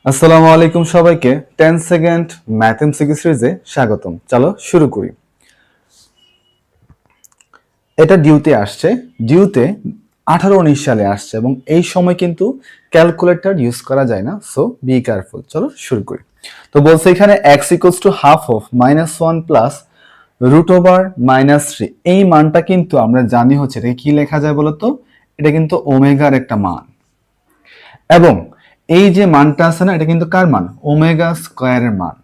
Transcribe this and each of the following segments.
আসসালামু আলাইকুম সবাইকে 10 সেকেন্ড ম্যাথ এমসিকিউ সিরিজে স্বাগতম। চলো শুরু করি। এটা ডিউতে আসছে, ডিউতে 18-19 সালে আসছে এবং এই সময় কিন্তু ক্যালকুলেটর ইউজ করা যায় না, সো বি কেয়ারফুল। চলো শুরু করি। তো বলছে এখানে x equals to half of -1 plus root over -3। এই মানটা কিন্তু আমরা জানি হচ্ছে এটাকে কি লেখা যায় বলতো, এটা কিন্তু ওমেগার একটা মান এবং এই যে মানটা আছে না, এটা কিন্তু কার মান? ওমেগা স্কয়ারের মান।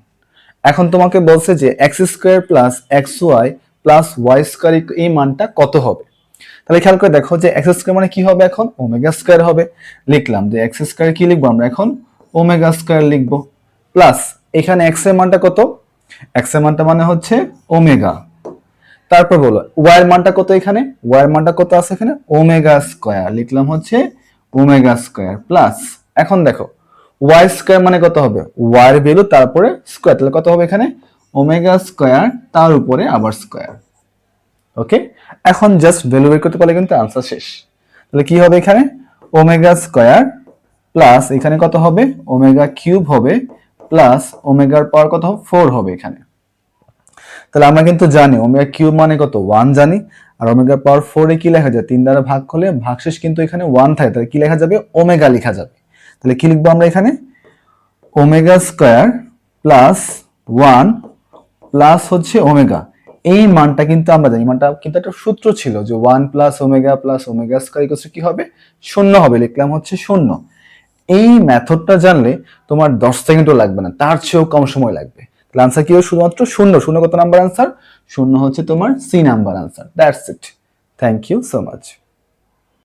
এখন তোমাকে বলছে যে X square plus X Y plus Y square এই মানটা কত হবে। তাহলে খেয়াল করে দেখো যে এক্স স্কোয়ার মানে কি হবে, এখন ওমেগা স্কোয়ার হবে। লিখলাম যে এক্স স্কোয়ার কি লিখবো আমরা এখন, ওমেগা স্কোয়ার লিখবো। প্লাস এখানে এক্স এর মানটা কত, এক্স এর মানটা মানে হচ্ছে ওমেগা। তারপর বলো ওয়াই এর মানটা কত, এখানে ওয়াই এর মানটা কত আছে, এখানে ওমেগা স্কোয়ার, লিখলাম হচ্ছে ওমেগা স্কোয়ার। প্লাস এখন দেখো ওয়াই স্কোয়ার মানে কত হবে, ওয়াই এর ভ্যালু তারপরে স্কোয়ার, তাহলে কত হবে এখানে ওমেগা স্কোয়ার তার উপরে আবার স্কোয়ার। ওকে, এখন জাস্ট ভ্যালু বের করতে পারলে কিন্তু আনসার শেষ। তাহলে কি হবে এখানে ওমেগা স্কোয়ার প্লাস এখানে কত হবে ওমেগা কিউব হবে প্লাস ওমেগার পাওয়ার কত হবে 4 হবে এখানে। তাহলে আমরা কিন্তু জানি ওমেগা কিউব মানে কত 1 জানি, আর ওমেগা পাওয়ার 4 এ কি লেখা যায়, 3 দ্বারা ভাগ করলে ভাগশেষ কিন্তু এখানে 1 থাকে, তাহলে কি লেখা যাবে ওমেগা লেখা যাবে। তাহলে কি লিখবো আমরা এখানে ওমেগা স্কয়ার প্লাস 1 প্লাস হচ্ছে ওমেগা। এই মানটা কিন্তু আমরা জানি, মানটা কিন্তু একটা সূত্র ছিল যে 1 প্লাস ওমেগা স্কয়ার ইকুয়াল কি হবে 0 হবে, লিখলাম হচ্ছে 0। এই মেথডটা জানলে তোমার 10 সেকেন্ডও লাগবে না, তার চেয়েও কম সময় লাগবে। তাহলে আনসার কি হবে শুধুমাত্র 0। 0 কত নাম্বার আনসার, 0 হচ্ছে তোমার C number answer. That's it, thank you so much.